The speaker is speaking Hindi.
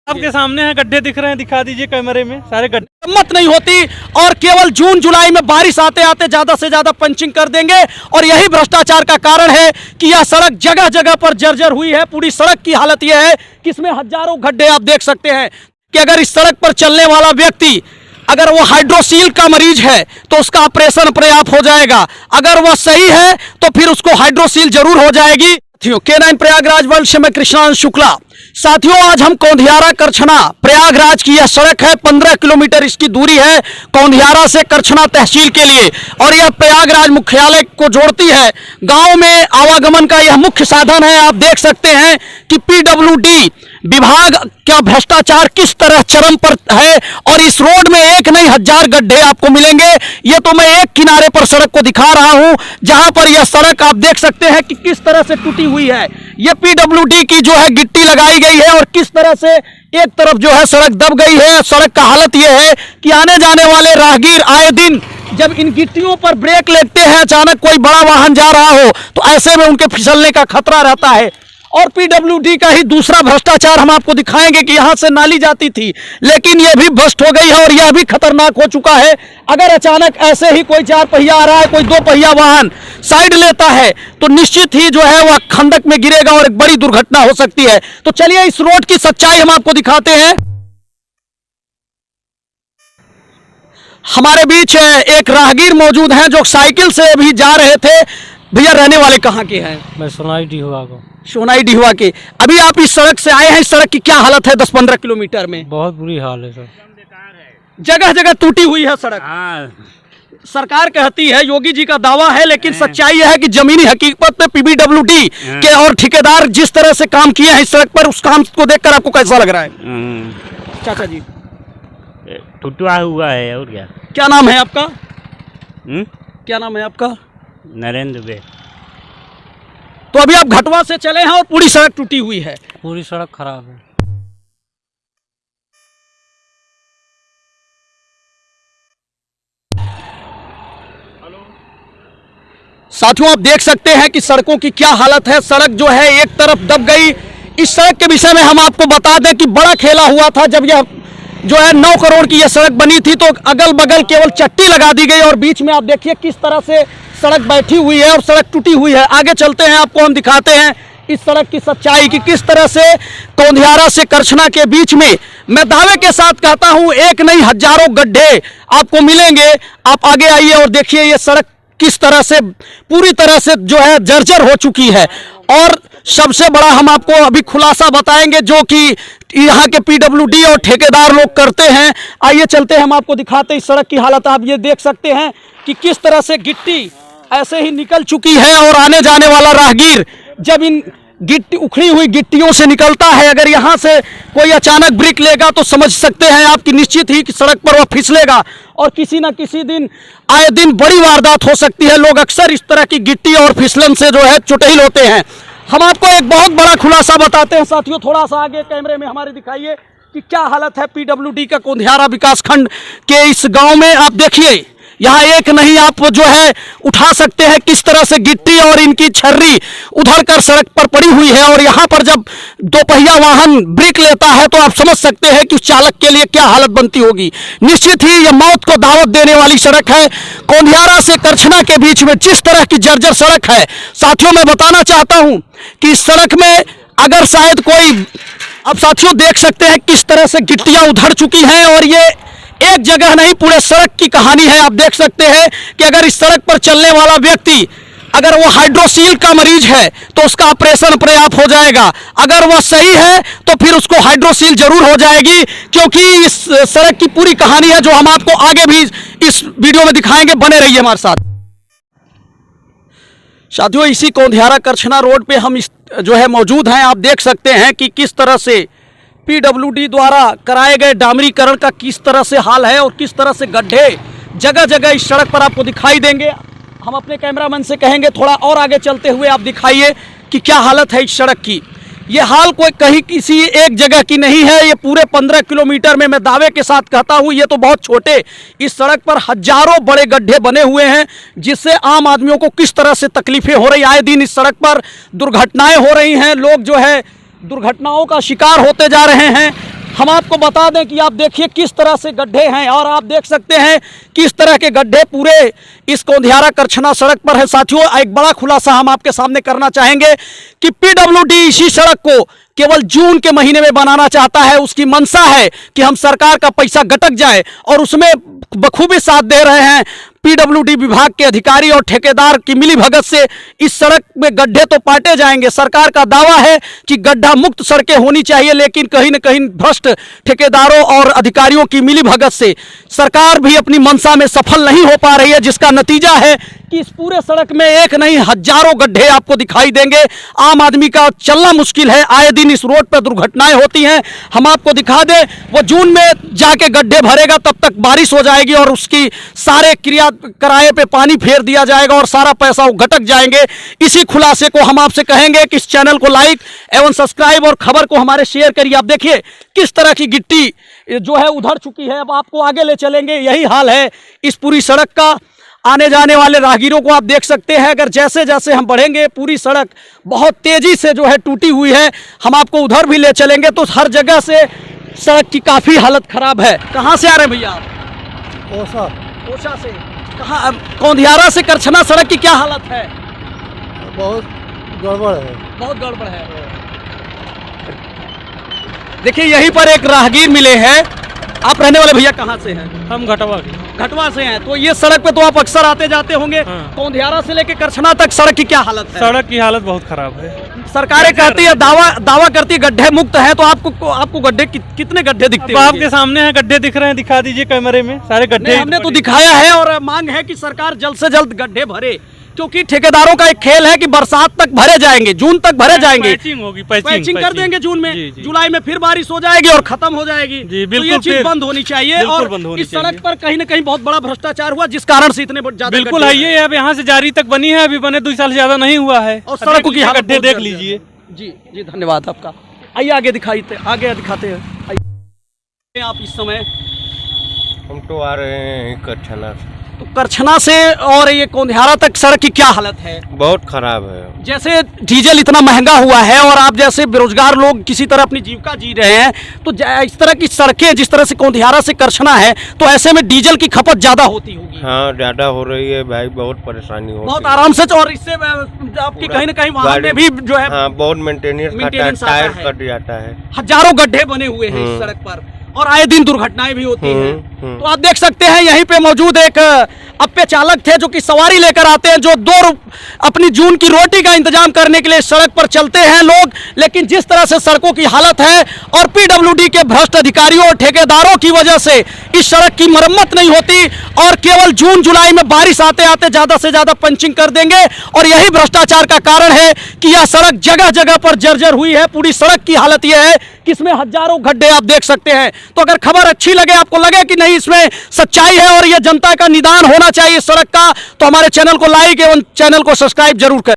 आपके सामने है गड्ढे दिख रहे हैं, दिखा दीजिए कैमरे में सारे गड्ढे। हिम्मत नहीं होती और केवल जून जुलाई में बारिश आते आते ज्यादा से ज्यादा पंचिंग कर देंगे और यही भ्रष्टाचार का कारण है कि यह सड़क जगह जगह पर जर्जर हुई है। पूरी सड़क की हालत यह है कि इसमें हजारों गड्ढे आप देख सकते हैं कि अगर इस सड़क पर चलने वाला व्यक्ति अगर वो हाइड्रोसील का मरीज है तो उसका ऑपरेशन पर्याप्त हो जाएगा, अगर वह सही है तो फिर उसको हाइड्रोसील जरूर हो जाएगी। K9 प्रयागराज वर्ल्ड से मैं कृष्णांश शुक्ला। साथियों, आज हम कौंधियारा करछना प्रयागराज की यह सड़क है, 15 किलोमीटर इसकी दूरी है कौंधियारा से करछना तहसील के लिए और यह प्रयागराज मुख्यालय को जोड़ती है। गांव में आवागमन का यह मुख्य साधन है। आप देख सकते हैं कि PWD विभाग का भ्रष्टाचार किस तरह चरम पर है और इस रोड में एक नहीं हजार गड्ढे आपको मिलेंगे। ये तो मैं एक किनारे पर सड़क को दिखा रहा हूं जहां पर यह सड़क आप देख सकते हैं कि किस तरह से टूटी हुई है। ये PWD की जो है गिट्टी लगाई गई है और किस तरह से एक तरफ जो है सड़क दब गई है। सड़क का हालत यह है कि आने जाने वाले राहगीर आए दिन जब इन गिट्टियों पर ब्रेक लगते हैं, अचानक कोई बड़ा वाहन जा रहा हो तो ऐसे में उनके फिसलने का खतरा रहता है। और PWD का ही दूसरा भ्रष्टाचार हम आपको दिखाएंगे कि यहां से नाली जाती थी लेकिन यह भी भ्रष्ट हो गई है और यह भी खतरनाक हो चुका है। अगर अचानक ऐसे ही कोई 4 पहिया आ रहा है, कोई 2 पहिया वाहन साइड लेता है तो निश्चित ही जो है वह खंडक में गिरेगा और एक बड़ी दुर्घटना हो सकती है। तो चलिए इस रोड की सच्चाई हम आपको दिखाते हैं। हमारे बीच एक राहगीर मौजूद हैं जो साइकिल से अभी जा रहे थे। भैया, रहने वाले कहाँ के हैं? मैं सोनाई डिहुआ को। सोनाई डिहुआ के। अभी आप इस सड़क से आए हैं, इस सड़क की क्या हालत है 10-15 किलोमीटर में? बहुत बुरी हाल है सर, जगह जगह टूटी हुई है सड़क। सरकार कहती है, योगी जी का दावा है, लेकिन सच्चाई यह है कि जमीनी हकीकत में PWD के और ठेकेदार जिस तरह से काम किए हैं इस सड़क पर, उस काम को देखकर आपको कैसा लग रहा है चाचा जी? टूटा हुआ है और क्या। क्या नाम है आपका? क्या नाम है आपका? नरेंद्र बे। तो अभी आप घटवा से चले हैं और पूरी सड़क टूटी हुई है। पूरी सड़क खराब है। साथियों, आप देख सकते हैं कि सड़कों की क्या हालत है। सड़क जो है एक तरफ दब गई। इस सड़क के विषय में हम आपको बता दें कि बड़ा खेला हुआ था जब यह जो है 9 करोड़ की यह सड़क बनी थी तो अगल बगल केवल चट्टी लगा दी गई और बीच में आप देखिए किस तरह से सड़क बैठी हुई है और सड़क टूटी हुई है। आगे चलते हैं, आपको हम दिखाते हैं इस सड़क की सच्चाई कि किस तरह से कौंधियारा से करछना के बीच में, मैं दावे के साथ कहता हूं, एक नहीं हजारों गड्ढे आपको मिलेंगे। आप आगे आइए और देखिए ये सड़क किस तरह से पूरी तरह से जो है जर्जर हो चुकी है। और सबसे बड़ा हम आपको अभी खुलासा बताएंगे जो कि यहाँ के PWD और ठेकेदार लोग करते हैं। आइए चलते हैं, हम आपको दिखाते हैं इस सड़क की हालत। आप ये देख सकते हैं कि किस तरह से गिट्टी ऐसे ही निकल चुकी है और आने जाने वाला राहगीर जब इन गिट्टी उखड़ी हुई गिट्टियों से निकलता है, अगर यहाँ से कोई अचानक ब्रेक लेगा तो समझ सकते हैं आप कि निश्चित ही कि सड़क पर वह फिसलेगा और किसी न किसी दिन आए दिन बड़ी वारदात हो सकती है। लोग अक्सर इस तरह की गिट्टी और फिसलन से जो है चुटहिल होते हैं। हम आपको एक बहुत बड़ा खुलासा बताते हैं साथियों, थोड़ा सा आगे कैमरे में हमारे दिखाइए कि क्या हालत है PWD का कौंधियारा विकास खंड के इस गांव में। आप देखिए यहाँ एक नहीं आप जो है उठा सकते हैं किस तरह से गिट्टी और इनकी छर्री उधर कर सड़क पर पड़ी हुई है और यहाँ पर जब 2 पहिया वाहन ब्रेक लेता है तो आप समझ सकते हैं कि उस चालक के लिए क्या हालत बनती होगी। निश्चित ही यह मौत को दावत देने वाली सड़क है। कौंधियारा से करछना के बीच में जिस तरह की जर्जर सड़क है साथियों, मैं बताना चाहता हूं कि इस सड़क में अगर शायद कोई, अब साथियों देख सकते हैं किस तरह से गिट्टियां उधड़ चुकी हैं और ये एक जगह नहीं पूरे सड़क की कहानी है। आप देख सकते हैं कि अगर इस सड़क पर चलने वाला व्यक्ति अगर वो हाइड्रोसील का मरीज है तो उसका ऑपरेशन पर्याप्त हो जाएगा, अगर वह सही है तो फिर उसको हाइड्रोसील जरूर हो जाएगी, क्योंकि इस सड़क की पूरी कहानी है जो हम आपको आगे भी इस वीडियो में दिखाएंगे। बने रहिए हमारे साथ। साथियों, इसी कौंधियारा करछना रोड पे हम जो है मौजूद हैं। आप देख सकते हैं कि किस तरह से PWD द्वारा कराए गए डामरीकरण का किस तरह से हाल है और किस तरह से गड्ढे जगह जगह इस सड़क पर आपको दिखाई देंगे। हम अपने कैमरामैन से कहेंगे थोड़ा और आगे चलते हुए आप दिखाइए कि क्या हालत है इस सड़क की। ये हाल कोई कहीं किसी एक जगह की नहीं है, ये पूरे 15 किलोमीटर में मैं दावे के साथ कहता हूँ ये तो बहुत छोटे, इस सड़क पर हजारों बड़े गड्ढे बने हुए हैं जिससे आम आदमियों को किस तरह से तकलीफें हो रही। आए दिन इस सड़क पर दुर्घटनाएं हो रही हैं, लोग जो है दुर्घटनाओं का शिकार होते जा रहे हैं। हम आपको बता दें कि आप देखिए किस तरह से गड्ढे हैं, और आप देख सकते हैं किस तरह के गड्ढे पूरे इस कोंधियारा करछना सड़क पर है। साथियों, एक बड़ा खुलासा हम आपके सामने करना चाहेंगे कि पीडब्ल्यूडी इसी सड़क को केवल जून के महीने में बनाना चाहता है। उसकी मंशा है कि हम सरकार का पैसा गटक जाए, और उसमें बखूबी साथ दे रहे हैं पीडब्ल्यूडी विभाग के अधिकारी और ठेकेदार की मिलीभगत से इस सड़क में गड्ढे तो पाटे जाएंगे। सरकार का दावा है कि गड्ढा मुक्त सड़कें होनी चाहिए, लेकिन कहीं न कहीं भ्रष्ट ठेकेदारों और अधिकारियों की मिलीभगत से सरकार भी अपनी मंशा में सफल नहीं हो पा रही है, जिसका नतीजा है कि इस पूरे सड़क में एक नहीं हजारों गड्ढे आपको दिखाई देंगे। आम आदमी का चलना मुश्किल है, आए दिन इस रोड पर दुर्घटनाएं होती हैं। हम आपको दिखा दें, वो जून में जाके गड्ढे भरेगा, तब तक बारिश हो जाएगी और उसकी सारे किराए पे पानी फेर दिया जाएगा और सारा पैसा वो घटक जाएंगे। इसी खुलासे को हम आपसे कहेंगे कि इस चैनल को लाइक एवं सब्सक्राइब और खबर को हमारे शेयर करिए। आप देखिए किस तरह की गिट्टी जो है उधर चुकी है। अब आपको आगे ले चलेंगे, यही हाल है इस पूरी सड़क का। आने जाने वाले राहगीरों को आप देख सकते हैं, अगर जैसे जैसे हम बढ़ेंगे पूरी सड़क बहुत तेजी से जो है टूटी हुई है। हम आपको उधर भी ले चलेंगे तो हर जगह से सड़क की काफ़ी हालत खराब है। कहाँ से आ रहे हैं भैया आप? ओसा से। कहाँ? कोंधियारा से करछना सड़क की क्या हालत है? बहुत गड़बड़ है। बहुत गड़बड़ है। देखिए यहीं पर एक राहगीर मिले हैं। आप रहने वाले भैया कहाँ से हैं? हम घटवा के घटवा से हैं। तो ये सड़क पे तो आप अक्सर आते जाते होंगे। हाँ। कोंधियारा से लेके करछना तक सड़क की क्या हालत है? सड़क की हालत बहुत खराब है। सरकारें कहती है, दावा करती है गड्ढे मुक्त है, तो आपको गड्ढे कितने गड्ढे दिखते अब हैं? आपके सामने है, गड्ढे दिख रहे हैं, दिखा दीजिए कैमरे में सारे गड्ढे। हमने तो दिखाया है, और मांग है कि सरकार जल्द से जल्द गड्ढे भरे, क्योंकि ठेकेदारों का एक खेल है कि बरसात तक भरे जाएंगे, जून तक भरे जाएंगे। पैचिंग होगी, पैचिंग कर देंगे जून में। जी, जी। जुलाई में फिर बारिश हो जाएगी और खत्म हो जाएगी। जी, तो बिल्कुल ये चीज फिर बंद होनी चाहिए। बिल्कुल और बंद होनी इस सड़क चाहिए। पर कहीं ना कहीं बहुत बड़ा भ्रष्टाचार हुआ, जिस कारण से इतने ज्यादा बिल्कुल गड्ढे है। ये अब यहाँ से जारी तक बनी है, अभी बने 2 साल से ज्यादा नहीं हुआ है। और सड़कों की हालत गड्ढे बहुत देख ज्यादा है। लीजिए। जी जी, धन्यवाद आपका। आइए आगे दिखाते हैं। आइए। आप इस समय हम तो आ रहे हैं करछना से। तो करछना से और ये कोंधियारा तक सड़क की क्या हालत है? बहुत खराब है। जैसे डीजल इतना महंगा हुआ है और आप जैसे बेरोजगार लोग किसी तरह अपनी जीविका जी रहे हैं, तो इस तरह की सड़कें जिस तरह से कोंधियारा से करछना है, तो ऐसे में डीजल की खपत ज्यादा होती होगी। हाँ, ज्यादा हो रही है भाई, बहुत परेशानी हो बहुत आराम से। और इससे आपकी कहीं ना कहीं वाहन में भी जो है हाँ, बहुत मेंटेनेंस मेंटेनेंस आता टायर है। कट जाता है। हजारों गड्ढे बने हुए हैं इस सड़क पर, और आए दिन दुर्घटनाएं भी होती हैं। हम्म। तो आप देख सकते हैं यहीं पे मौजूद एक अप्पे चालक थे, जो कि सवारी लेकर आते हैं, जो अपनी जून की रोटी का इंतजाम करने के लिए सड़क पर चलते हैं लोग। लेकिन जिस तरह से सड़कों की हालत है और पीडब्ल्यूडी के भ्रष्ट अधिकारियों और ठेकेदारों की वजह से इस सड़क की मरम्मत नहीं होती, और केवल जून जुलाई में बारिश आते आते ज्यादा से ज्यादा पंचिंग कर देंगे। और यही भ्रष्टाचार का कारण है कि यह सड़क जगह जगह पर जर्जर हुई है। पूरी सड़क की हालत यह है कि इसमें हजारों गड्ढे आप देख सकते हैं। तो अगर खबर अच्छी लगे, आपको लगे कि नहीं इसमें सच्चाई है और यह जनता का निदान होना चाहिए इस सड़क का, तो हमारे चैनल को लाइक एवं चैनल को सब्सक्राइब जरूर करें।